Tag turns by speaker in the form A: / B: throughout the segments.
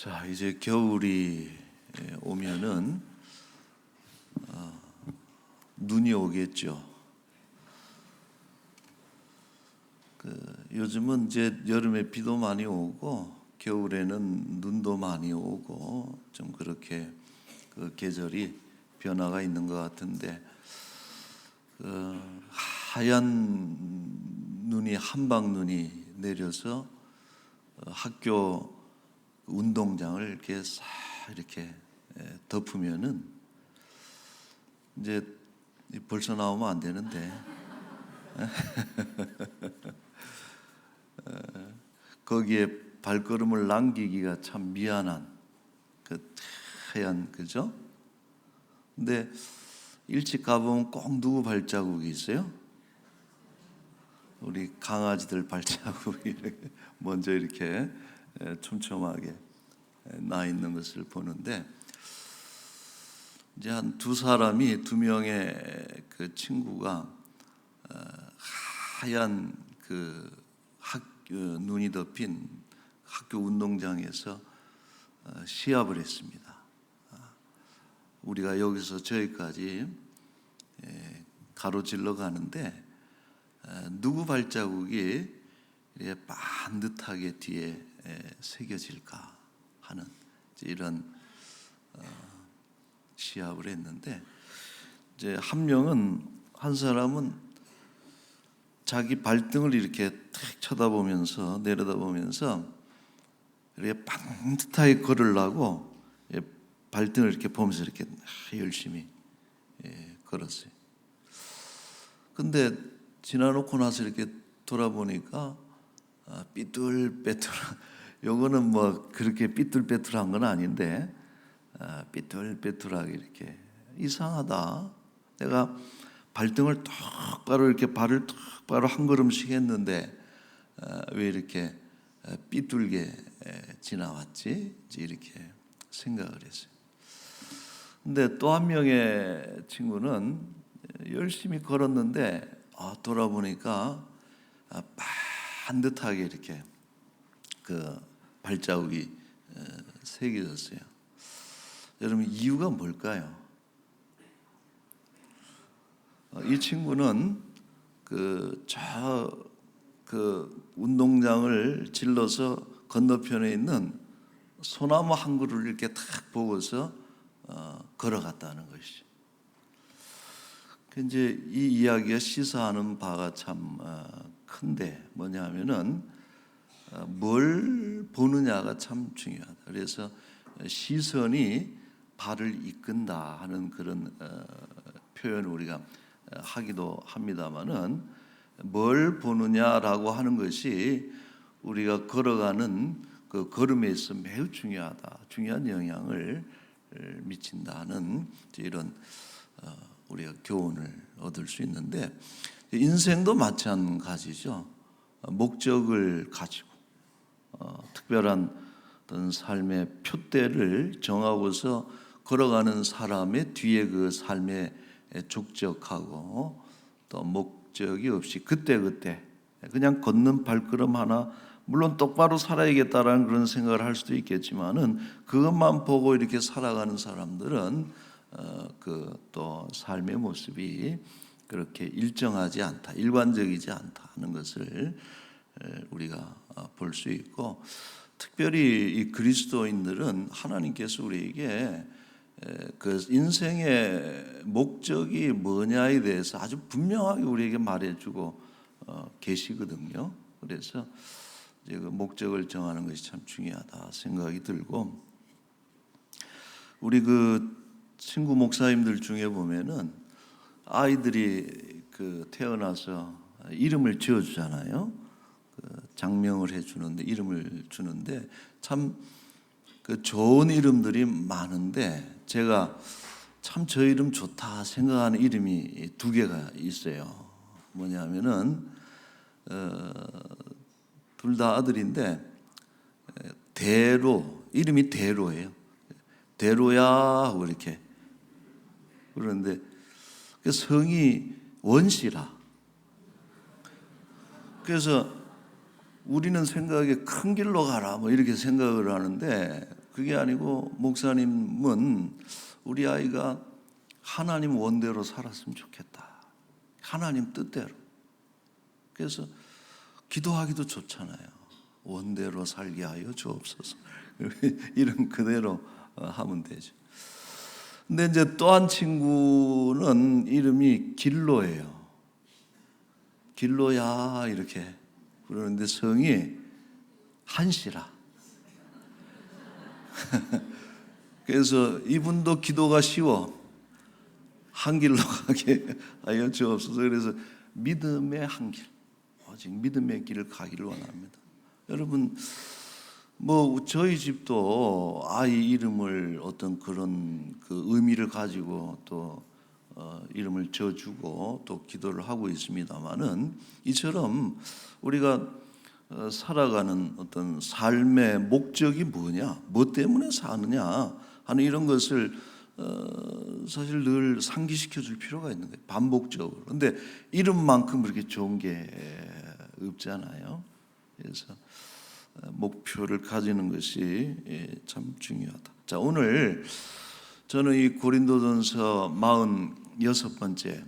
A: 자, 이제 겨울이 오면은 눈이 오겠죠. 요즘은 이제 여름에 비도 많이 오고 겨울에는 눈도 많이 오고 좀 그렇게 그 계절이 변화가 있는 것 같은데, 하얀 눈이 한방 눈이 내려서 학교 운동장을 이렇게 싹 이렇게 덮으면은 이제 벌써 나오면 안 되는데 거기에 발걸음을 남기기가 참 미안한 그 하얀, 그죠? 근데 일찍 가보면 꼭 누구 발자국이 있어요? 우리 강아지들 발자국이 이렇게 먼저 이렇게 촘촘하게 나 있는 것을 보는데, 이제 한 두 명의 그 친구가 하얀 눈이 덮인 학교 운동장에서 시합을 했습니다. 우리가 여기서 저기까지 가로질러 가는데 누구 발자국이 이렇게 반듯하게 뒤에 새겨질까 하는 이런 시합을 했는데, 이제 한 사람은 자기 발등을 이렇게 탁 쳐다보면서 내려다보면서 이렇게 반듯하게 걸으려고 발등을 이렇게 보면서 이렇게 열심히 걸었어요. 근데 지나놓고 나서 이렇게 돌아보니까 삐뚤빼뚤한, 요거는 뭐 그렇게 삐뚤빼뚤한 건 아닌데 삐뚤빼뚤하게 이렇게 이상하다. 내가 발등을 똑바로 이렇게 발을 똑바로 한 걸음씩 했는데 왜 이렇게 삐뚤게 지나왔지? 이렇게 생각을 했어요. 근데 또 한 명의 친구는 열심히 걸었는데 돌아보니까 반듯하게 이렇게 그 발자국이 새겨졌어요. 여러분, 이유가 뭘까요? 이 친구는 그 운동장을 질러서 건너편에 있는 소나무 한 그루를 이렇게 탁 보고서 걸어갔다는 것이죠. 이제 이 이야기가 시사하는 바가 참 큰데, 뭐냐면은 뭘 보느냐가 참 중요하다. 그래서 시선이 발을 이끈다 하는 그런 표현을 우리가 하기도 합니다만은, 뭘 보느냐라고 하는 것이 우리가 걸어가는 그 걸음에 있어 매우 중요한 영향을 미친다는 이런 우리가 교훈을 얻을 수 있는데, 인생도 마찬가지죠. 목적을 가지고 특별한 어떤 삶의 표대를 정하고서 걸어가는 사람의 뒤에 그 삶에 족적하고 또 목적이 없이 그때그때 그냥 걷는 발걸음 하나, 물론 똑바로 살아야겠다라는 그런 생각을 할 수도 있겠지만은 그것만 보고 이렇게 살아가는 사람들은 또 삶의 모습이 그렇게 일정하지 않다, 일관적이지 않다 하는 것을 우리가 볼 수 있고, 특별히 이 그리스도인들은 하나님께서 우리에게 그 인생의 목적이 뭐냐에 대해서 아주 분명하게 우리에게 말해주고 계시거든요. 그래서 이제 그 목적을 정하는 것이 참 중요하다 생각이 들고, 우리 그 친구 목사님들 중에 보면은 아이들이 태어나서 이름을 지어주잖아요. 장명을 해주는데, 이름을 주는데 참 좋은 이름들이 많은데, 제가 참 저 이름 좋다 생각하는 이름이 두 개가 있어요. 뭐냐면은 둘 다 아들인데 이름이 대로예요. 대로야 하고 이렇게 그러는데 그 성이 원씨라. 그래서 우리는 생각에 큰 길로 가라 뭐 이렇게 생각을 하는데, 그게 아니고 목사님은 우리 아이가 하나님 원대로 살았으면 좋겠다. 하나님 뜻대로. 그래서 기도하기도 좋잖아요. 원대로 살게 하여 주옵소서. 이름 그대로 하면 되죠. 근데 이제 또 한 친구는 이름이 길로예요. 길로야 이렇게 부르는데 성이 한시라. 그래서 이분도 기도가 쉬워. 한 길로 가게 하여 주옵소서. 그래서 믿음의 한 길, 오직 믿음의 길을 가기를 원합니다. 여러분, 뭐 저희 집도 아이 이름을 어떤 그런 그 의미를 가지고 또 이름을 지어주고 또 기도를 하고 있습니다만은, 이처럼 우리가 살아가는 어떤 삶의 목적이 뭐냐, 뭐 때문에 사느냐 하는 이런 것을 사실 늘 상기시켜 줄 필요가 있는 거예요. 반복적으로. 근데 이름만큼 그렇게 좋은 게 없잖아요. 그래서 목표를 가지는 것이 참 중요하다. 자, 오늘 저는 이 고린도전서 46번째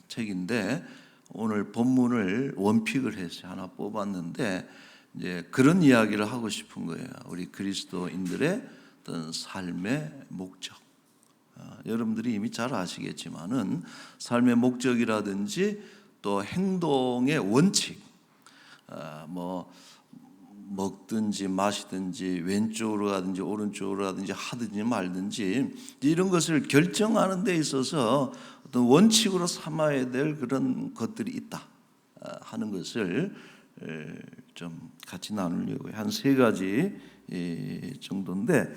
A: 책인데, 오늘 본문을 원픽을 해서 하나 뽑았는데, 이제 그런 이야기를 하고 싶은 거예요. 우리 그리스도인들의 어떤 삶의 목적. 여러분들이 이미 잘 아시겠지만은 삶의 목적이라든지 또 행동의 원칙, 뭐 먹든지 마시든지 왼쪽으로 가든지 오른쪽으로 가든지 하든지 말든지 이런 것을 결정하는 데 있어서 어떤 원칙으로 삼아야 될 그런 것들이 있다 하는 것을 좀 같이 나누려고 한 3가지 정도인데,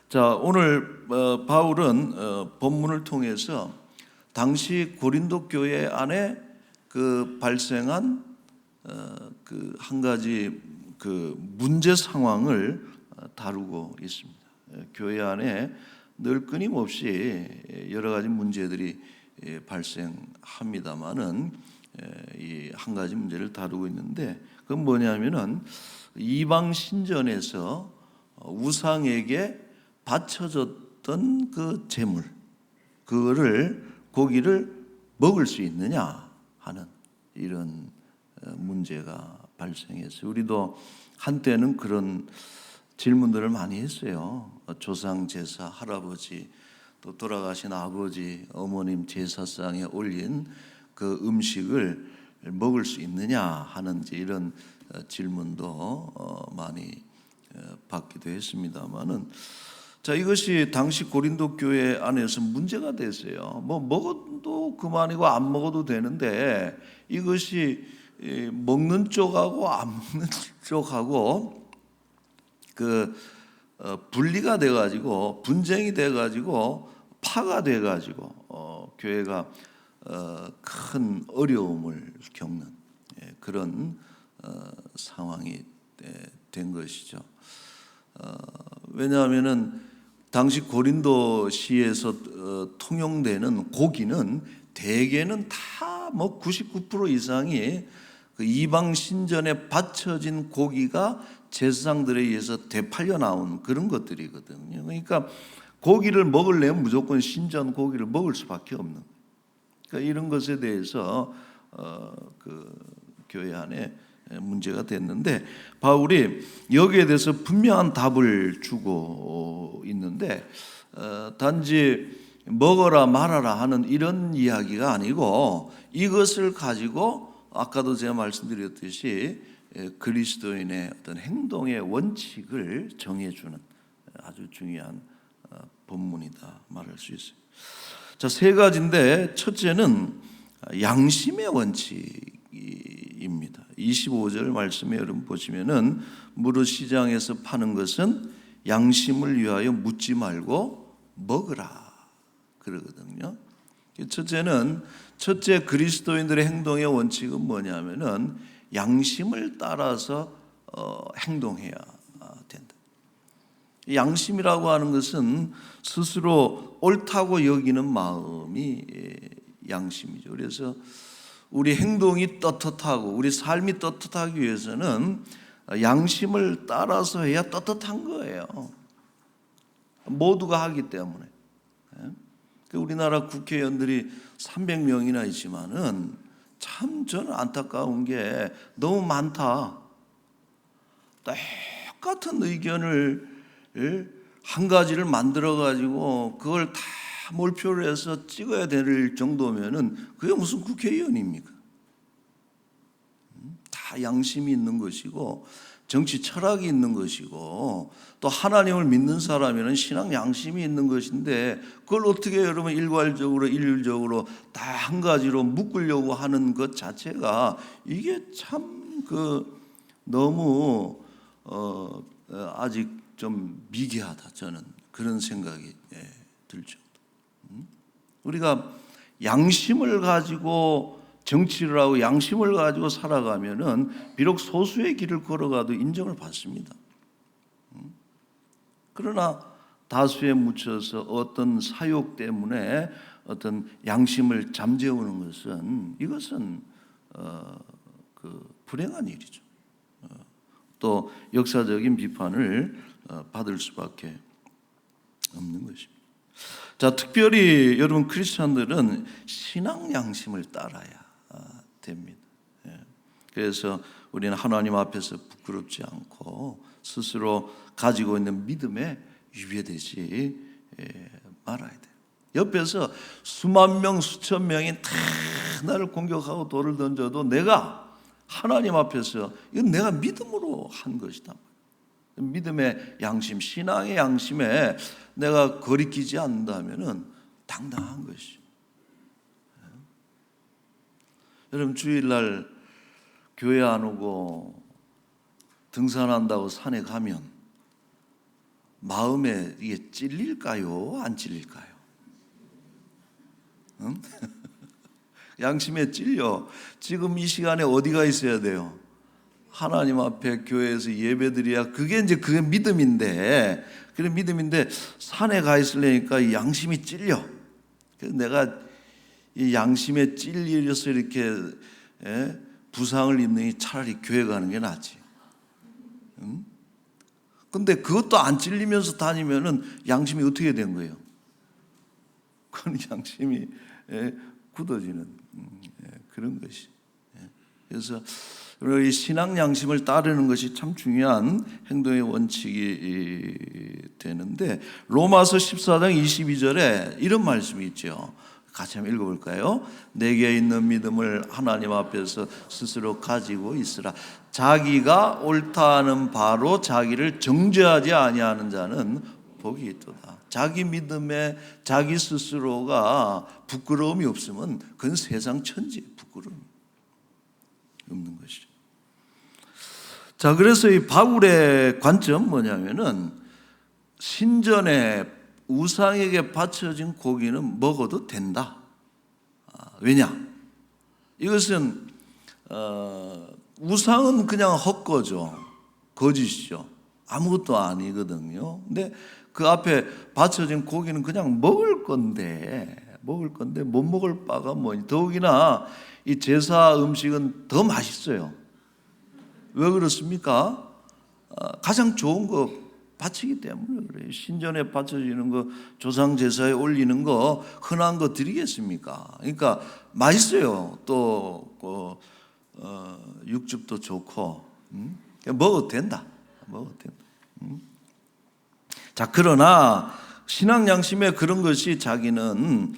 A: 자, 오늘 바울은 본문을 통해서 당시 고린도 교회 안에 그 발생한 그 한 가지 그 문제 상황을 다루고 있습니다. 교회 안에 늘 끊임없이 여러 가지 문제들이 발생합니다만은 이 한 가지 문제를 다루고 있는데, 그건 뭐냐면은 이방 신전에서 우상에게 바쳐졌던 그 제물, 그거를 고기를 먹을 수 있느냐 하는 이런 문제가 발생했어요. 우리도 한때는 그런 질문들을 많이 했어요. 조상 제사, 할아버지, 또 돌아가신 아버지, 어머님 제사상에 올린 그 음식을 먹을 수 있느냐 하는 이런 질문도 많이 받기도 했습니다만은, 자, 이것이 당시 고린도 교회 안에서 문제가 됐어요. 뭐 먹어도 그만이고 안 먹어도 되는데, 이것이 먹는 쪽하고 안 먹는 쪽하고 그 분리가 돼가지고 분쟁이 돼가지고 파가 돼가지고 교회가 큰 어려움을 겪는 그런 상황이 된 것이죠. 왜냐하면은 당시 고린도시에서 통용되는 고기는 대개는 다 뭐 99% 이상이 그 이방 신전에 바쳐진 고기가 제사장들에 의해서 되팔려 나온 그런 것들이거든요. 그러니까 고기를 먹으려면 무조건 신전 고기를 먹을 수밖에 없는. 그러니까 이런 것에 대해서 그 교회 안에 문제가 됐는데, 바울이 여기에 대해서 분명한 답을 주고 있는데, 단지 먹어라 말아라 하는 이런 이야기가 아니고, 이것을 가지고 아까도 제가 말씀드렸듯이 그리스도인의 어떤 행동의 원칙을 정해주는 아주 중요한 본문이다 말할 수 있어요. 자, 3가지인데, 첫째는 양심의 원칙입니다. 25절 말씀에 여러분 보시면은, 무릇 시장에서 파는 것은 양심을 위하여 묻지 말고 먹으라 그러거든요. 첫째 그리스도인들의 행동의 원칙은 뭐냐면은 양심을 따라서 행동해야 된다. 양심이라고 하는 것은 스스로 옳다고 여기는 마음이 양심이죠. 그래서 우리 행동이 떳떳하고 우리 삶이 떳떳하기 위해서는 양심을 따라서 해야 떳떳한 거예요. 모두가 하기 때문에. 우리나라 국회의원들이 300명이나 있지만은 참 저는 안타까운 게 너무 많다. 똑같은 의견을 한 가지를 만들어 가지고 그걸 다 몰표를 해서 찍어야 될 정도면은 그게 무슨 국회의원입니까? 다 양심이 있는 것이고 정치 철학이 있는 것이고 또 하나님을 믿는 사람에는 신앙 양심이 있는 것인데 그걸 어떻게 여러분 일괄적으로 일률적으로 다 한 가지로 묶으려고 하는 것 자체가 이게 참 너무 아직 좀 미개하다, 저는 그런 생각이 들죠. 우리가 양심을 가지고 정치를 하고 양심을 가지고 살아가면은 비록 소수의 길을 걸어가도 인정을 받습니다. 그러나 다수에 묻혀서 어떤 사욕 때문에 어떤 양심을 잠재우는 것은 이것은 불행한 일이죠. 또 역사적인 비판을 받을 수밖에 없는 것입니다. 자, 특별히 여러분 크리스찬들은 신앙 양심을 따라야 됩니다. 그래서 우리는 하나님 앞에서 부끄럽지 않고 스스로 가지고 있는 믿음에 위배되지 말아야 돼요. 옆에서 수만 명, 수천 명이 다 나를 공격하고 돌을 던져도 내가 하나님 앞에서 이건 내가 믿음으로 한 것이다. 믿음의 양심, 신앙의 양심에 내가 거리끼지 않는다면은 당당한 것이죠. 여러분 주일날 교회 안 오고 등산한다고 산에 가면 마음에 이게 찔릴까요? 안 찔릴까요? 응? 양심에 찔려. 지금 이 시간에 어디가 있어야 돼요? 하나님 앞에 교회에서 예배드려야 그게 이제 그게 믿음인데, 그런 믿음인데 산에 가 있으려니까 이 양심이 찔려. 그래서 내가 이 양심에 찔려서 이렇게 부상을 입는 차라리 교회 가는 게 낫지. 응? 근데 그것도 안 찔리면서 다니면은 양심이 어떻게 된 거예요? 그건 양심이 굳어지는 그런 것이. 그래서 이 신앙 양심을 따르는 것이 참 중요한 행동의 원칙이 되는데 로마서 14장 22절에 이런 말씀이 있죠. 같이 한번 읽어볼까요? 내게 있는 믿음을 하나님 앞에서 스스로 가지고 있으라. 자기가 옳다는 바로 자기를 정죄하지 아니하는 자는 복이 있도다. 자기 믿음에 자기 스스로가 부끄러움이 없으면 그건 세상 천지 부끄러움이 없는 것이죠. 자, 그래서 이 바울의 관점 뭐냐면은 신전에 우상에게 바쳐진 고기는 먹어도 된다. 왜냐? 이것은 우상은 그냥 헛거죠. 거짓이죠. 아무것도 아니거든요. 근데 그 앞에 바쳐진 고기는 그냥 먹을 건데 못 먹을 바가 뭐니. 더욱이나 이 제사 음식은 더 맛있어요. 왜 그렇습니까? 가장 좋은 거 바치기 때문에 그래요. 신전에 바쳐지는 거, 조상 제사에 올리는 거, 흔한 거 드리겠습니까? 그러니까 맛있어요. 또 육즙도 좋고, 먹어도 된다. 먹어도 된다. 자, 그러나 신앙 양심에 그런 것이 자기는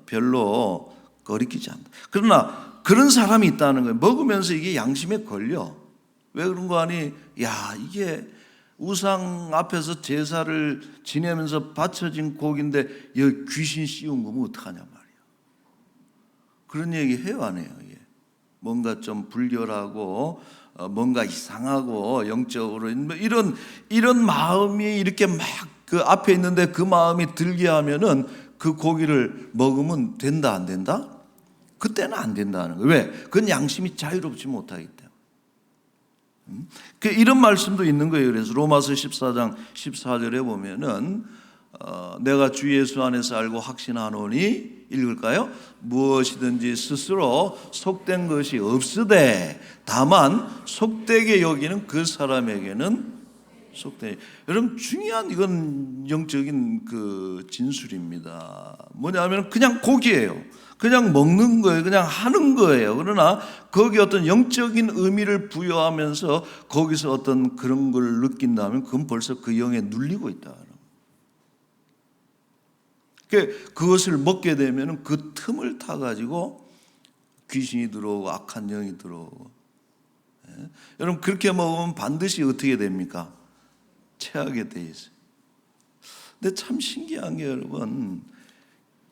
A: 별로 거리끼지 않는다. 그러나 그런 사람이 있다는 거예요. 먹으면서 이게 양심에 걸려. 왜 그런 거 아니? 야, 이게 우상 앞에서 제사를 지내면서 바쳐진 고기인데 여기 귀신 씌운 거면 어떡하냐 말이야. 그런 얘기 해요, 안 해요? 뭔가 좀 불결하고 뭔가 이상하고 영적으로 이런 마음이 이렇게 막 그 앞에 있는데 그 마음이 들게 하면은 그 고기를 먹으면 된다, 안 된다? 그때는 안 된다는 거예요. 왜? 그건 양심이 자유롭지 못하기 때문에. 이런 말씀도 있는 거예요. 그래서 로마서 14장 14절에 보면은 내가 주 예수 안에서 알고 확신하노니, 읽을까요? 무엇이든지 스스로 속된 것이 없으되 다만 속되게 여기는 그 사람에게는 속되. 여러분 중요한 이건 영적인 그 진술입니다. 뭐냐면 그냥 고기예요. 그냥 먹는 거예요. 그냥 하는 거예요. 그러나 거기 어떤 영적인 의미를 부여하면서 거기서 어떤 그런 걸 느낀다면 그건 벌써 그 영에 눌리고 있다. 그것을 먹게 되면 그 틈을 타가지고 귀신이 들어오고 악한 영이 들어오고. 여러분 그렇게 먹으면 반드시 어떻게 됩니까? 체하게 돼 있어요. 근데 참 신기한 게 여러분,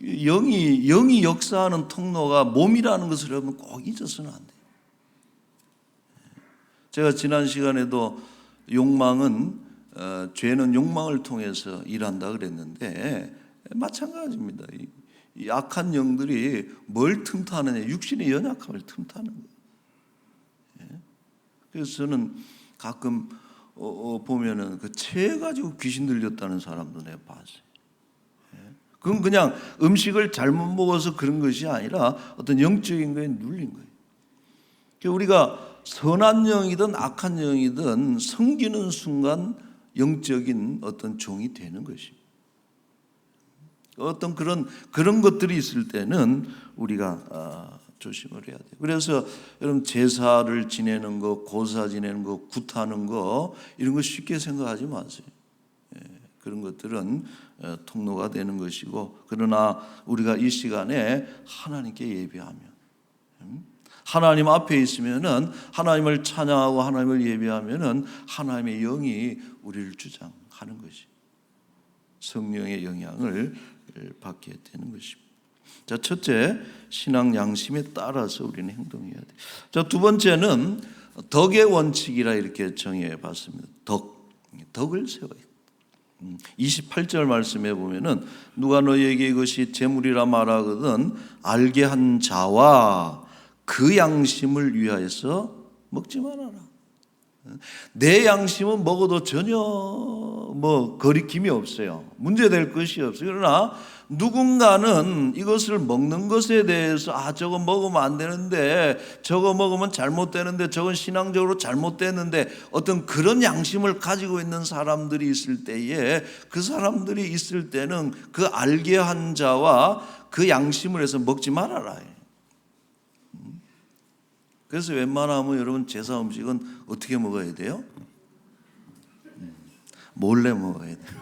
A: 영이 역사하는 통로가 몸이라는 것을 여러분 꼭 잊어서는 안 돼요. 제가 지난 시간에도 욕망은 죄는 욕망을 통해서 일한다 그랬는데 마찬가지입니다. 이 악한 영들이 뭘 틈타느냐, 육신의 연약함을 틈타는 거예요. 그래서 저는 가끔 보면은 그 체해가지고 귀신 들렸다는 사람도 내가 봤어요. 그건 그냥 음식을 잘못 먹어서 그런 것이 아니라 어떤 영적인 거에 눌린 거예요. 우리가 선한 영이든 악한 영이든 섬기는 순간 영적인 어떤 종이 되는 것입니다. 어떤 그런 것들이 있을 때는 우리가 조심을 해야 돼요. 그래서 여러분 제사를 지내는 거, 고사 지내는 거, 굿하는 거 이런 거 쉽게 생각하지 마세요. 그런 것들은 통로가 되는 것이고, 그러나 우리가 이 시간에 하나님께 예배하면, 하나님 앞에 있으면은 하나님을 찬양하고 하나님을 예배하면은 하나님의 영이 우리를 주장하는 것이 성령의 영향을 받게 되는 것입니다. 자, 첫째, 신앙 양심에 따라서 우리는 행동해야 돼요. 자, 두 번째는 덕의 원칙이라 이렇게 정해 봤습니다. 덕을 세워요. 28절 말씀에 보면은 누가 너희에게 이것이 재물이라 말하거든 알게 한 자와 그 양심을 위하여서 먹지 말아라. 내 양심은 먹어도 전혀 거리낌이 없어요. 문제될 것이 없어요. 그러나 누군가는 이것을 먹는 것에 대해서 저거 먹으면 안 되는데, 저거 먹으면 잘못되는데, 저건 신앙적으로 잘못되는데, 어떤 그런 양심을 가지고 있는 사람들이 있을 때에, 그 사람들이 있을 때는 그 알게 한 자와 그 양심을 해서 먹지 말아라. 그래서 웬만하면 여러분 제사 음식은 어떻게 먹어야 돼요? 몰래 먹어야 돼요.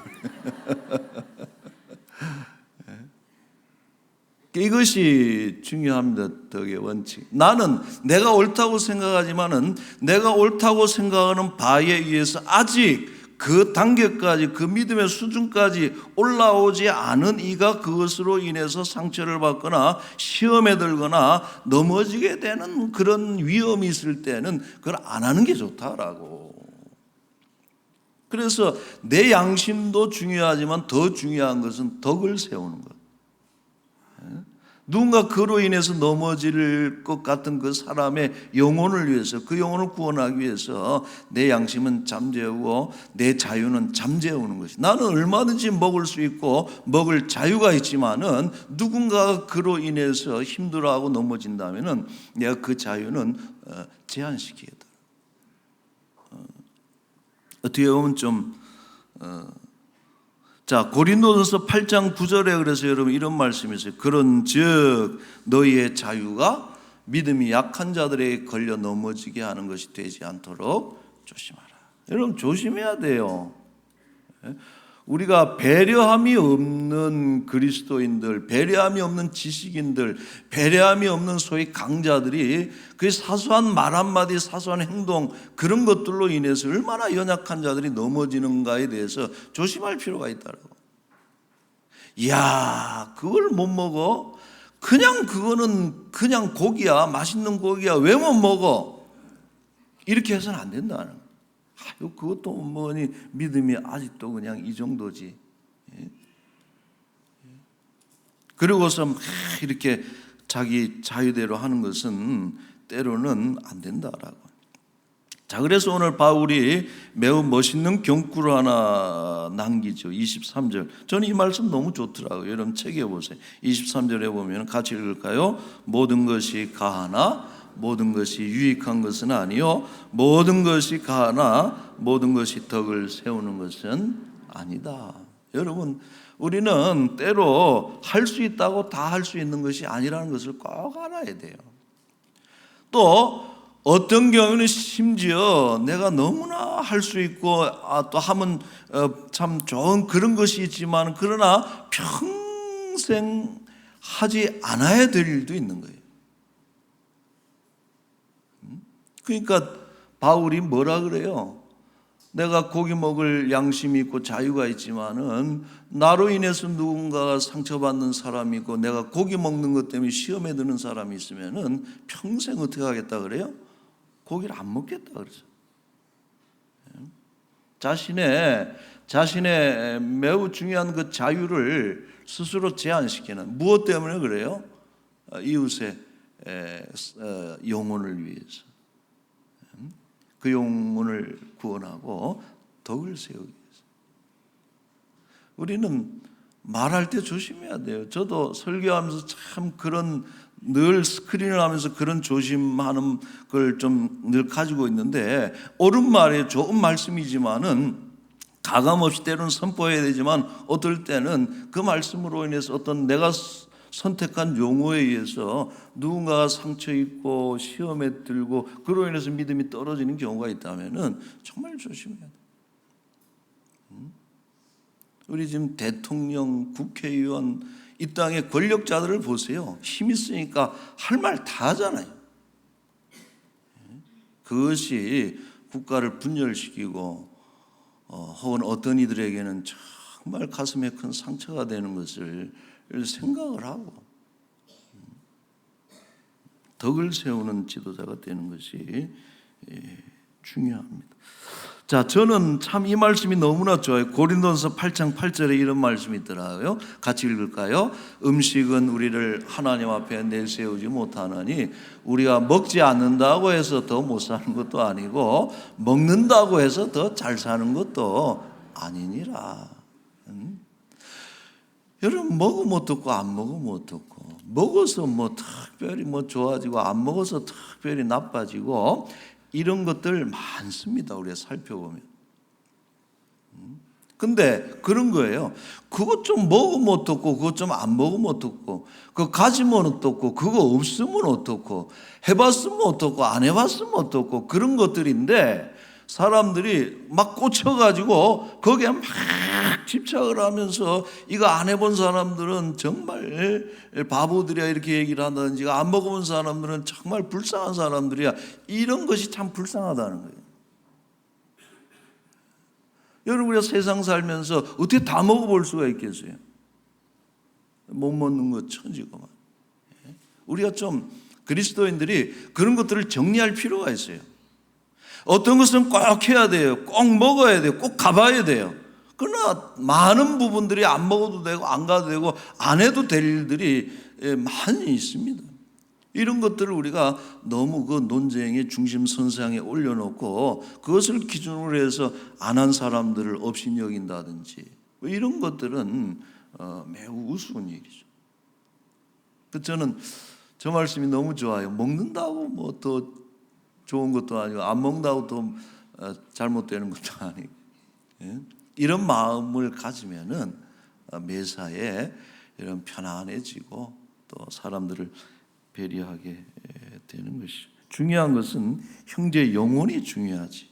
A: 이것이 중요합니다. 덕의 원칙. 나는 내가 옳다고 생각하지만은 내가 옳다고 생각하는 바에 의해서 아직 그 단계까지, 그 믿음의 수준까지 올라오지 않은 이가 그것으로 인해서 상처를 받거나 시험에 들거나 넘어지게 되는 그런 위험이 있을 때는 그걸 안 하는 게 좋다라고. 그래서 내 양심도 중요하지만 더 중요한 것은 덕을 세우는 것. 누군가 그로 인해서 넘어질 것 같은 그 사람의 영혼을 위해서, 그 영혼을 구원하기 위해서 내 양심은 잠재우고 내 자유는 잠재우는 것이. 나는 얼마든지 먹을 수 있고 먹을 자유가 있지만은 누군가가 그로 인해서 힘들어하고 넘어진다면은 내가 그 자유는 제한시키겠다. 어떻게 보면 자, 고린도전서 8장 9절에 그래서 여러분 이런 말씀이 있어요. 그런즉 너희의 자유가 믿음이 약한 자들에게 걸려 넘어지게 하는 것이 되지 않도록 조심하라. 여러분 조심해야 돼요. 우리가 배려함이 없는 그리스도인들, 배려함이 없는 지식인들, 배려함이 없는 소위 강자들이 그 사소한 말 한마디, 사소한 행동, 그런 것들로 인해서 얼마나 연약한 자들이 넘어지는가에 대해서 조심할 필요가 있다고. 이야, 그걸 못 먹어? 그냥 그거는 그냥 고기야, 맛있는 고기야, 왜 못 먹어? 이렇게 해서는 안 된다는 거예요. 그것도 뭐니 믿음이 아직도 그냥 이 정도지. 그러고서 이렇게 자기 자유대로 하는 것은 때로는 안 된다라고. 자, 그래서 오늘 바울이 매우 멋있는 경구를 하나 남기죠. 23절. 저는 이 말씀 너무 좋더라고요. 여러분 책에 보세요. 23절에 보면 같이 읽을까요? 모든 것이 가하나 모든 것이 유익한 것은 아니요 모든 것이 가나 모든 것이 덕을 세우는 것은 아니다. 여러분, 우리는 때로 할 수 있다고 다 할 수 있는 것이 아니라는 것을 꼭 알아야 돼요. 또 어떤 경우는 심지어 내가 너무나 할 수 있고 또 하면 참 좋은 그런 것이 있지만 그러나 평생 하지 않아야 될 일도 있는 거예요. 그러니까 바울이 뭐라 그래요? 내가 고기 먹을 양심이 있고 자유가 있지만은 나로 인해서 누군가가 상처받는 사람이 있고 내가 고기 먹는 것 때문에 시험에 드는 사람이 있으면은 평생 어떻게 하겠다 그래요? 고기를 안 먹겠다 그러죠. 자신의 매우 중요한 그 자유를 스스로 제한시키는, 무엇 때문에 그래요? 이웃의 영혼을 위해서, 그 영혼을 구원하고 덕을 세우기 위해서. 우리는 말할 때 조심해야 돼요. 저도 설교하면서 참 그런 늘 스크린을 하면서 그런 조심하는 걸 좀 늘 가지고 있는데, 옳은 말에 좋은 말씀이지만은 가감없이 때로는 선포해야 되지만 어떨 때는 그 말씀으로 인해서 어떤 내가 선택한 용어에 의해서 누군가가 상처 입고 시험에 들고 그로 인해서 믿음이 떨어지는 경우가 있다면은 정말 조심해야 돼. 우리 지금 대통령, 국회의원, 이 땅의 권력자들을 보세요. 힘 있으니까 할 말 다 하잖아요. 그것이 국가를 분열시키고 혹은 어떤 이들에게는 정말 가슴에 큰 상처가 되는 것을 생각을 하고 덕을 세우는 지도자가 되는 것이 중요합니다. 자, 저는 참 이 말씀이 너무나 좋아요. 고린도전서 8장 8절에 이런 말씀이 있더라고요. 같이 읽을까요? 음식은 우리를 하나님 앞에 내세우지 못하느니 우리가 먹지 않는다고 해서 더 못 사는 것도 아니고 먹는다고 해서 더 잘 사는 것도 아니니라. 여러분, 먹으면 어떻고 안 먹으면 어떻고, 먹어서 뭐 특별히 뭐 좋아지고 안 먹어서 특별히 나빠지고 이런 것들 많습니다. 우리가 살펴보면. 근데 그런 거예요. 그것 좀 먹으면 어떻고 그것 좀 안 먹으면 어떻고, 그거 가지면 어떻고 그거 없으면 어떻고, 해봤으면 어떻고 안 해봤으면 어떻고, 그런 것들인데 사람들이 막 꽂혀가지고 거기에 막 집착을 하면서 이거 안 해본 사람들은 정말 바보들이야 이렇게 얘기를 한다든지, 안 먹어본 사람들은 정말 불쌍한 사람들이야, 이런 것이 참 불쌍하다는 거예요. 여러분, 우리가 세상 살면서 어떻게 다 먹어볼 수가 있겠어요? 못 먹는 것 천지고만. 우리가 좀 그리스도인들이 그런 것들을 정리할 필요가 있어요. 어떤 것은 꼭 해야 돼요. 꼭 먹어야 돼요. 꼭 가봐야 돼요. 그러나 많은 부분들이 안 먹어도 되고 안 가도 되고 안 해도 될 일들이 많이 있습니다. 이런 것들을 우리가 너무 그 논쟁의 중심선상에 올려놓고 그것을 기준으로 해서 안 한 사람들을 업신여긴다든지, 이런 것들은 매우 우스운 일이죠. 저는 저 말씀이 너무 좋아요. 먹는다고 뭐 더 좋은 것도 아니고 안 먹는다고 더 잘못되는 것도 아니고, 이런 마음을 가지면은 매사에 이런 편안해지고 또 사람들을 배려하게 되는 것이죠. 중요한 것은 형제의 영혼이 중요하지.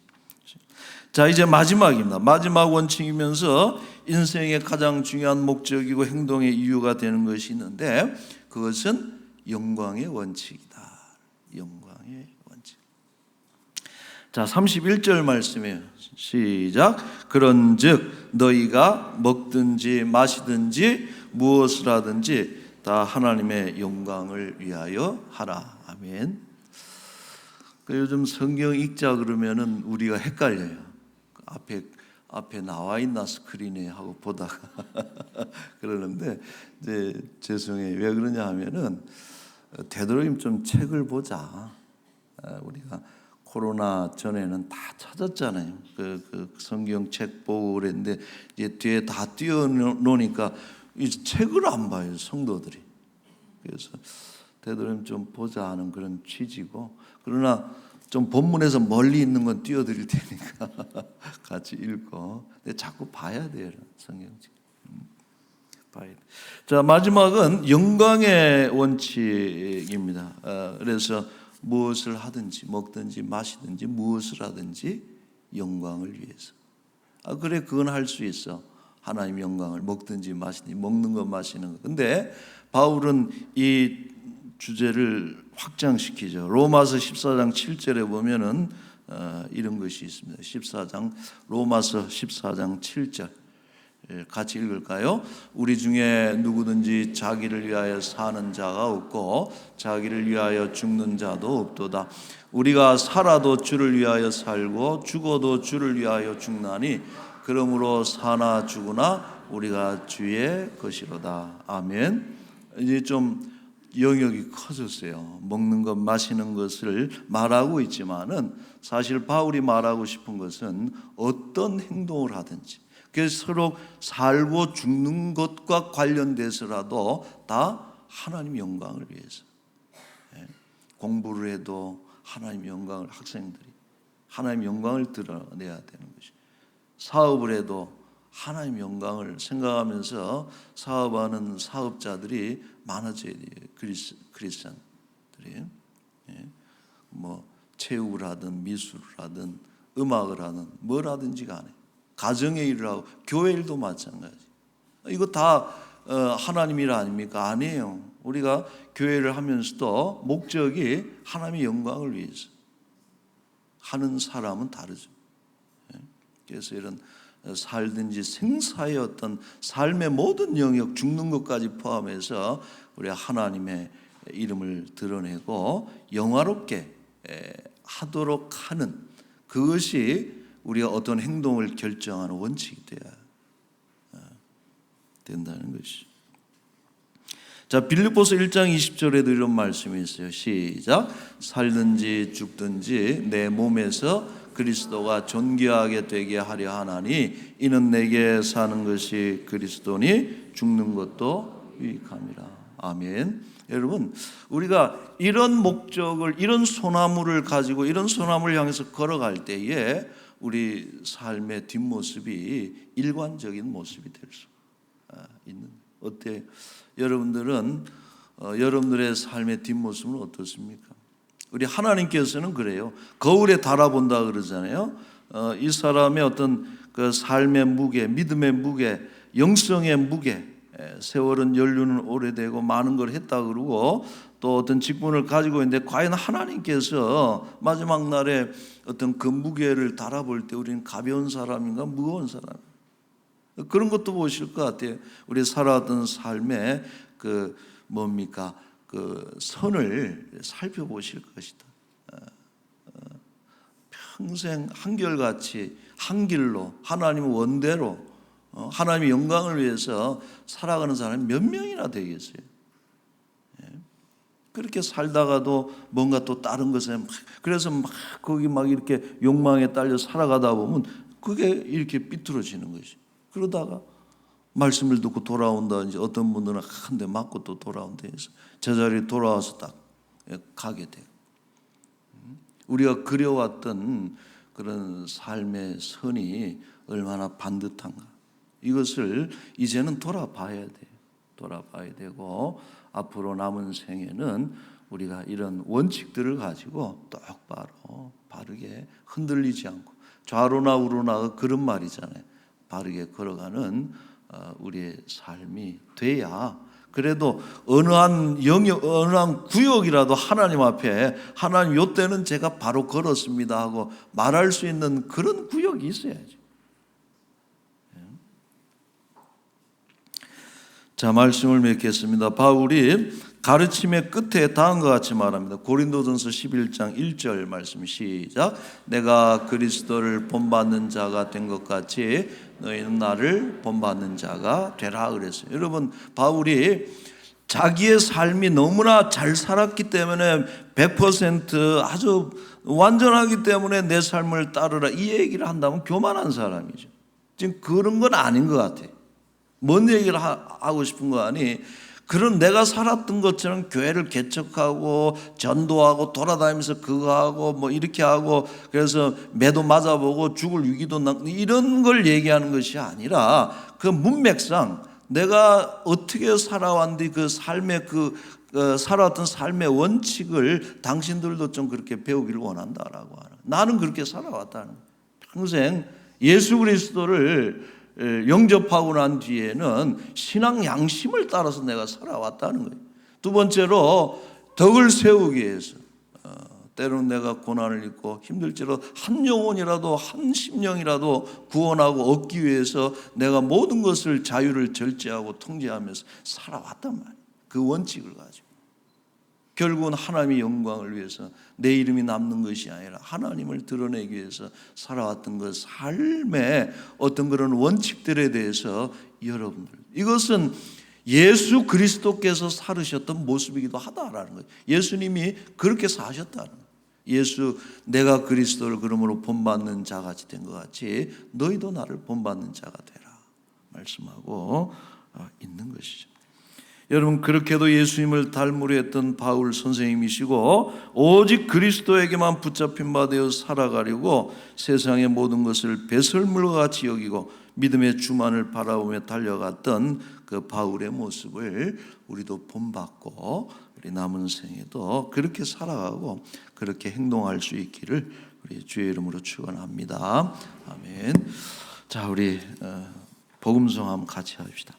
A: 자, 이제 마지막입니다. 마지막 원칙이면서 인생의 가장 중요한 목적이고 행동의 이유가 되는 것이 있는데, 그것은 영광의 원칙이다. 영광의 원칙. 자, 31절 말씀이에요. 시작. 그런즉 너희가 먹든지 마시든지 무엇을 하든지 다 하나님의 영광을 위하여 하라. 아멘. 요즘 성경 읽자 그러면은 우리가 헷갈려요. 앞에 나와 있나 스크린에 하고 보다가 그러는데, 이제 죄송해요. 왜 그러냐 하면은 되도록이면 좀 책을 보자. 우리가 코로나 전에는 다 찾았잖아요. 그 성경책 보고 그랬는데 이제 뒤에 다 띄워 놓으니까 이 책을 안 봐요, 성도들이. 그래서 되도록 좀 보자 하는 그런 취지고, 그러나 좀 본문에서 멀리 있는 건 띄워드릴 테니까 같이 읽고. 근데 자꾸 봐야 돼요, 성경책. 봐야 돼. 자, 마지막은 영광의 원칙입니다. 그래서 무엇을 하든지 먹든지 마시든지 무엇을 하든지 영광을 위해서. 그래, 그건 할 수 있어. 하나님 영광을 먹든지 마시든지, 먹는 거 마시는 거. 근데 바울은 이 주제를 확장시키죠. 로마서 14장 7절에 보면은 이런 것이 있습니다. 로마서 14장 7절 같이 읽을까요? 우리 중에 누구든지 자기를 위하여 사는 자가 없고 자기를 위하여 죽는 자도 없도다. 우리가 살아도 주를 위하여 살고 죽어도 주를 위하여 죽나니 그러므로 사나 죽으나 우리가 주의 것이로다. 아멘. 이제 좀 영역이 커졌어요. 먹는 것, 마시는 것을 말하고 있지만은 사실 바울이 말하고 싶은 것은 어떤 행동을 하든지, 그래서 서로 살고 죽는 것과 관련돼서라도 다 하나님 영광을 위해서. 공부를 해도 하나님 영광을, 학생들이 하나님 영광을 드러내야 되는 것이. 사업을 해도 하나님 영광을 생각하면서 사업하는 사업자들이 많아져야 돼요. 크리스찬들이. 뭐 체육을 하든 미술을 하든 음악을 하든 뭘 하든지 간에, 가정의 일을 하고 교회 일도 마찬가지. 이거 다 하나님 일 아닙니까? 아니에요. 우리가 교회를 하면서도 목적이 하나님의 영광을 위해서 하는 사람은 다르죠. 그래서 이런 살든지 생사의 어떤 삶의 모든 영역, 죽는 것까지 포함해서 우리가 하나님의 이름을 드러내고 영화롭게 하도록 하는, 그것이 우리가 어떤 행동을 결정하는 원칙이 되어야 된다는 것이. 자, 빌립보서 1장 20절에도 이런 말씀이 있어요. 시작. 살든지 죽든지 내 몸에서 그리스도가 존귀하게 되게 하려 하나니 이는 내게 사는 것이 그리스도니 죽는 것도 유익함이라. 아멘. 여러분, 우리가 이런 목적을, 이런 소나무를 가지고 이런 소나무를 향해서 걸어갈 때에 우리 삶의 뒷모습이 일관적인 모습이 될 수 있는. 어때? 여러분들은 여러분들의 삶의 뒷모습은 어떻습니까? 우리 하나님께서는 그래요. 거울에 달아본다 그러잖아요. 이 사람의 어떤 그 삶의 무게, 믿음의 무게, 영성의 무게, 세월은 연륜은 오래되고 많은 걸 했다 그러고 또 어떤 직분을 가지고 있는데, 과연 하나님께서 마지막 날에 어떤 그 무게를 달아볼 때 우리는 가벼운 사람인가 무거운 사람, 그런 것도 보실 것 같아요. 우리 살아왔던 삶의 그 뭡니까? 그 선을 살펴보실 것이다. 평생 한결같이 한 길로 하나님 원대로 하나님의 영광을 위해서 살아가는 사람이 몇 명이나 되겠어요? 그렇게 살다가도 뭔가 또 다른 것에 그래서 막 거기 막 이렇게 욕망에 딸려 살아가다 보면 그게 이렇게 삐뚤어지는 것이. 그러다가 말씀을 듣고 돌아온다든지, 어떤 분들은 한 대 맞고 또 돌아온다 해서 제자리에 돌아와서 딱 가게 돼요. 우리가 그려왔던 그런 삶의 선이 얼마나 반듯한가, 이것을 이제는 돌아봐야 돼요. 돌아봐야 되고, 앞으로 남은 생에는 우리가 이런 원칙들을 가지고 똑바로 바르게 흔들리지 않고, 좌로나 우로나가 그런 말이잖아요. 바르게 걸어가는 우리의 삶이 돼야, 그래도 어느 한 영역, 어느 한 구역이라도 하나님 앞에 하나님 요때는 제가 바로 걸었습니다 하고 말할 수 있는 그런 구역이 있어야죠. 자, 말씀을 맺겠습니다. 바울이 가르침의 끝에 다음과 같이 말합니다. 고린도전서 11장 1절 말씀 시작. 내가 그리스도를 본받는 자가 된 것 같이 너희는 나를 본받는 자가 되라 그랬어요. 여러분, 바울이 자기의 삶이 너무나 잘 살았기 때문에 100% 아주 완전하기 때문에 내 삶을 따르라, 이 얘기를 한다면 교만한 사람이죠. 지금 그런 건 아닌 것 같아요. 뭔 얘기를 하고 싶은 거 아니? 그런 내가 살았던 것처럼 교회를 개척하고 전도하고 돌아다니면서 그거 하고 뭐 이렇게 하고 그래서 매도 맞아보고 죽을 위기도 이런 걸 얘기하는 것이 아니라 그 문맥상 내가 어떻게 살아왔는지 그 삶의 살아왔던 삶의 원칙을 당신들도 좀 그렇게 배우기를 원한다라고 하는. 나는 그렇게 살아왔다는 거예요. 평생 예수 그리스도를 영접하고 난 뒤에는 신앙 양심을 따라서 내가 살아왔다는 거예요. 두 번째로 덕을 세우기 위해서 때로는 내가 고난을 입고 힘들지라도 한 영혼이라도 한 심령이라도 구원하고 얻기 위해서 내가 모든 것을 자유를 절제하고 통제하면서 살아왔단 말이에요. 그 원칙을 가지고 결국은 하나님의 영광을 위해서 내 이름이 남는 것이 아니라 하나님을 드러내기 위해서 살아왔던 그 삶의 어떤 그런 원칙들에 대해서 여러분들 이것은 예수 그리스도께서 살으셨던 모습이기도 하다라는 거예요. 예수님이 그렇게 사셨다는 거예요. 예수 내가 그리스도를 그러므로 본받는 자같이 된 것 같이 너희도 나를 본받는 자가 되라 말씀하고 있는 것이죠. 여러분 그렇게도 예수님을 닮으려 했던 바울 선생님이시고 오직 그리스도에게만 붙잡힌 바 되어 살아가려고 세상의 모든 것을 배설물과 같이 여기고 믿음의 주만을 바라보며 달려갔던 그 바울의 모습을 우리도 본받고 우리 남은 생에도 그렇게 살아가고 그렇게 행동할 수 있기를 우리 주의 이름으로 축원합니다. 아멘. 자, 우리 복음성 한번 같이 합시다.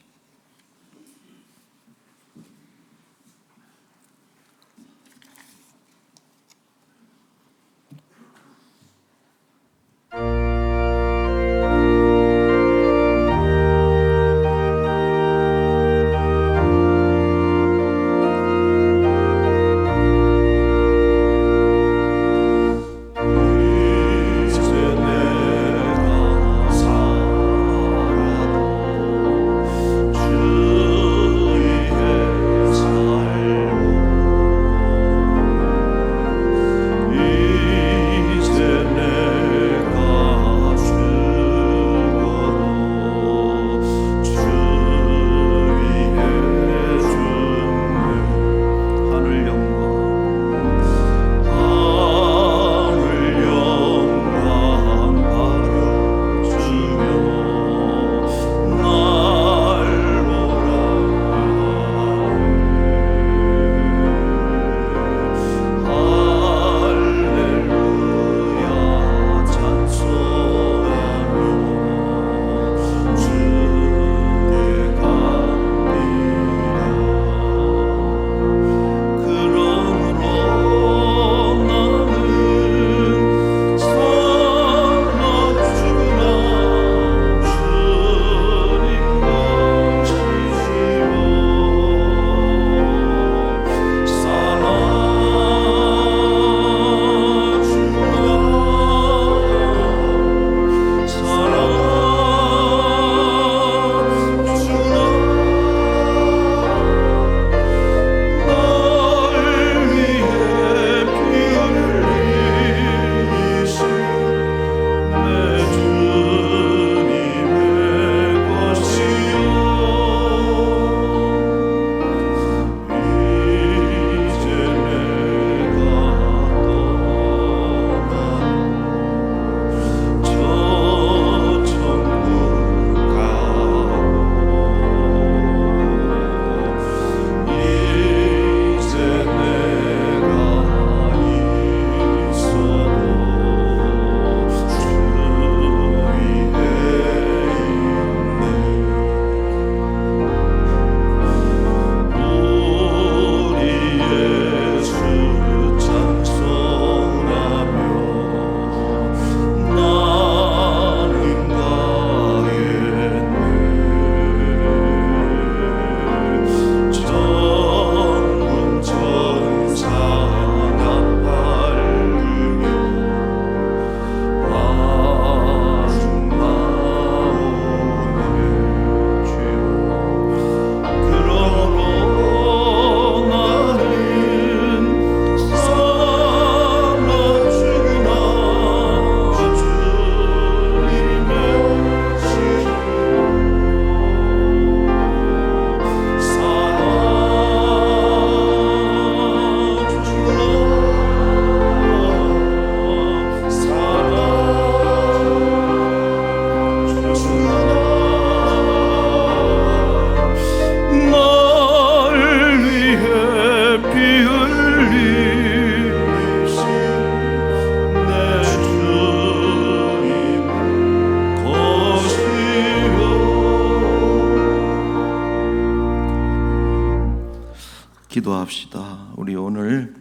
A: 기도합시다. 우리 오늘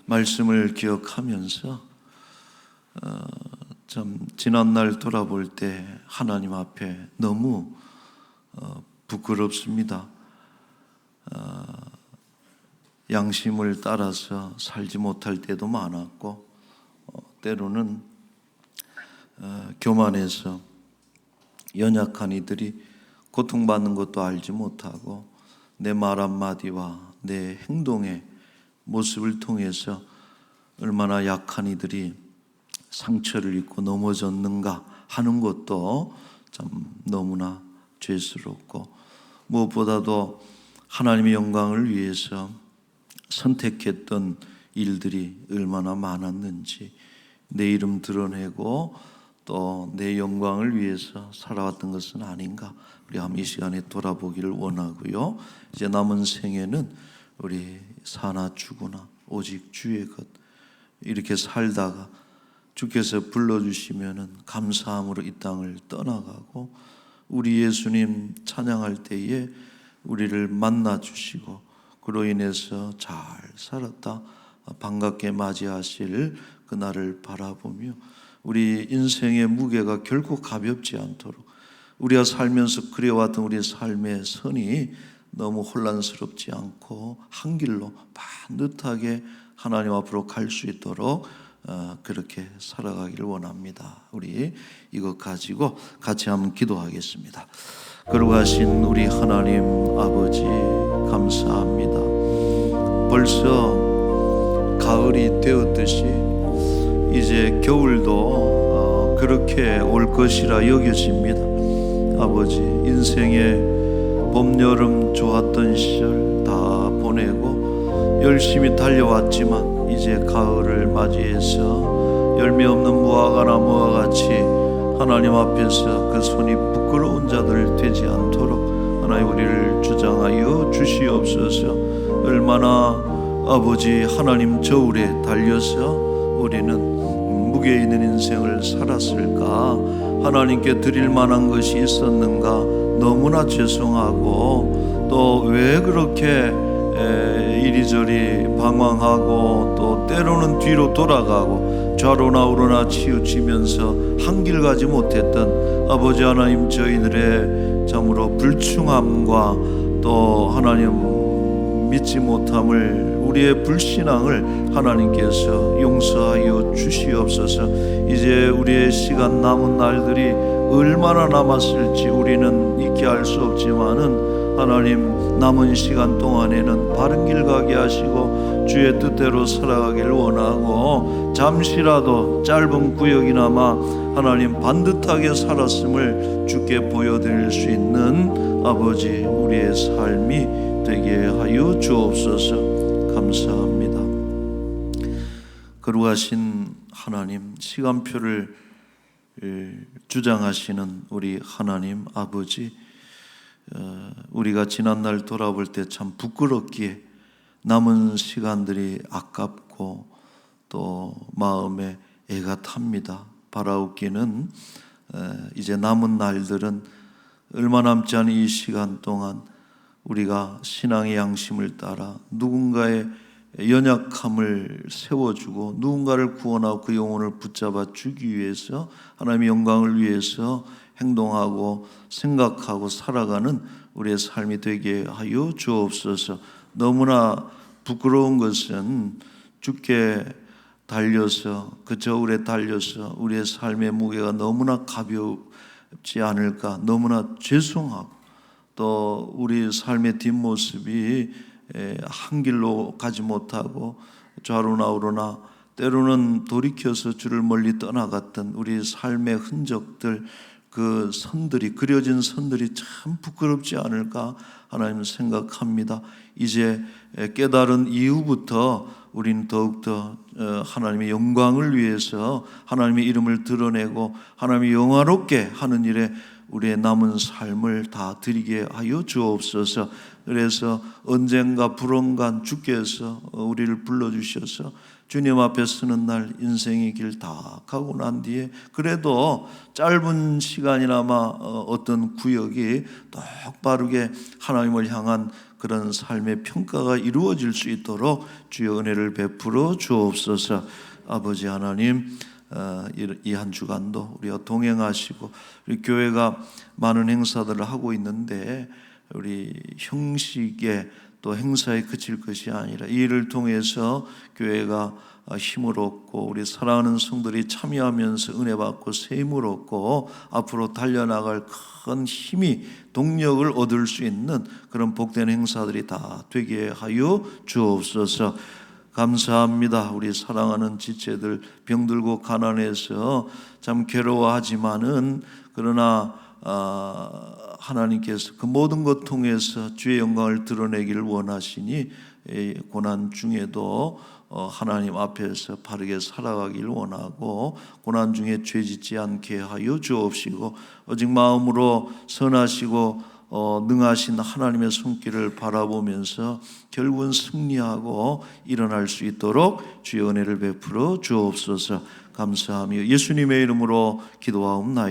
A: 말씀을 기억하면서 참 지난날 돌아볼 때 하나님 앞에 너무 부끄럽습니다. 양심을 따라서 살지 못할 때도 많았고 때로는 교만해서 연약한 이들이 고통받는 것도 알지 못하고 내 말 한마디와 내 행동의 모습을 통해서 얼마나 약한 이들이 상처를 입고 넘어졌는가 하는 것도 참 너무나 죄스럽고, 무엇보다도 하나님의 영광을 위해서 선택했던 일들이 얼마나 많았는지, 내 이름 드러내고 또 내 영광을 위해서 살아왔던 것은 아닌가, 우리 한번 이 시간에 돌아보기를 원하고요. 이제 남은 생에는 우리 사나 죽으나 오직 주의 것, 이렇게 살다가 주께서 불러주시면 감사함으로 이 땅을 떠나가고 우리 예수님 찬양할 때에 우리를 만나 주시고 그로 인해서 잘 살았다 반갑게 맞이하실 그날을 바라보며 우리 인생의 무게가 결코 가볍지 않도록, 우리가 살면서 그려왔던 우리의 삶의 선이 너무 혼란스럽지 않고 한 길로 반듯하게 하나님 앞으로 갈 수 있도록 그렇게 살아가기를 원합니다. 우리 이것 가지고 같이 한번 기도하겠습니다. 거룩하신 우리 하나님 아버지, 감사합니다. 벌써 가을이 되었듯이 이제 겨울도 그렇게 올 것이라 여겨집니다. 아버지, 인생의 봄, 여름 좋았던 시절 다 보내고 열심히 달려왔지만 이제 가을을 맞이해서 열매 없는 무화과 나무와 같이 하나님 앞에서 그 손이 부끄러운 자들 되지 않도록 하나님 우리를 주장하여 주시옵소서. 얼마나 아버지 하나님 저울에 달려서 우리는 무게 있는 인생을 살았을까, 하나님께 드릴 만한 것이 있었는가 너무나 죄송하고, 또 왜 그렇게 이리저리 방황하고 또 때로는 뒤로 돌아가고 좌로나 우로나 치우치면서 한 길 가지 못했던 아버지 하나님, 저희들의 참으로 불충함과 또 하나님 믿지 못함을, 우리의 불신앙을 하나님께서 용서하여 주시옵소서. 이제 우리의 시간 남은 날들이 얼마나 남았을지 우리는 익히 알 수 없지만은 하나님, 남은 시간 동안에는 바른 길 가게 하시고 주의 뜻대로 살아가길 원하고, 잠시라도 짧은 구역이나마 하나님 반듯하게 살았음을 주께 보여드릴 수 있는 아버지 우리의 삶이 되게 하여 주옵소서. 감사합니다. 거룩하신 하나님, 시간표를 주장하시는 우리 하나님 아버지, 우리가 지난날 돌아볼 때 참 부끄럽기에 남은 시간들이 아깝고 또 마음에 애가 탑니다. 바라옵기는 이제 남은 날들은 얼마 남지 않은 이 시간 동안 우리가 신앙의 양심을 따라 누군가의 연약함을 세워주고 누군가를 구원하고 그 영혼을 붙잡아 주기 위해서 하나님의 영광을 위해서 행동하고 생각하고 살아가는 우리의 삶이 되게 하여 주옵소서. 너무나 부끄러운 것은 주께 달려서 그 저울에 달려서 우리의 삶의 무게가 너무나 가볍지 않을까, 너무나 죄송하고 또 우리 삶의 뒷모습이 한 길로 가지 못하고 좌로나 우로나 때로는 돌이켜서 주를 멀리 떠나갔던 우리 삶의 흔적들, 그 선들이, 그려진 선들이 참 부끄럽지 않을까 하나님 생각합니다. 이제 깨달은 이후부터 우리는 더욱더 하나님의 영광을 위해서 하나님의 이름을 드러내고 하나님이 영화롭게 하는 일에 우리의 남은 삶을 다 드리게 하여 주옵소서. 그래서 언젠가 불언간 주께서 우리를 불러주셔서 주님 앞에 서는 날 인생의 길 다 가고 난 뒤에 그래도 짧은 시간이나마 어떤 구역이 똑바르게 하나님을 향한 그런 삶의 평가가 이루어질 수 있도록 주의 은혜를 베풀어 주옵소서. 아버지 하나님, 이 한 주간도 우리와 동행하시고, 우리 교회가 많은 행사들을 하고 있는데 우리 형식에 또 행사에 그칠 것이 아니라 이 일을 통해서 교회가 힘을 얻고 우리 사랑하는 성들이 참여하면서 은혜 받고 샘을 얻고 앞으로 달려나갈 큰 힘이 동력을 얻을 수 있는 그런 복된 행사들이 다 되게 하여 주옵소서. 감사합니다. 우리 사랑하는 지체들 병들고 가난해서 참 괴로워하지만은 그러나 하나님께서 그 모든 것 통해서 주의 영광을 드러내기를 원하시니 고난 중에도 하나님 앞에서 바르게 살아가기를 원하고 고난 중에 죄짓지 않게 하여 주옵시고 오직 마음으로 선하시고 능하신 하나님의 손길을 바라보면서 결국은 승리하고 일어날 수 있도록 주의 은혜를 베풀어 주옵소서. 감사하며 예수님의 이름으로 기도하옵나이다.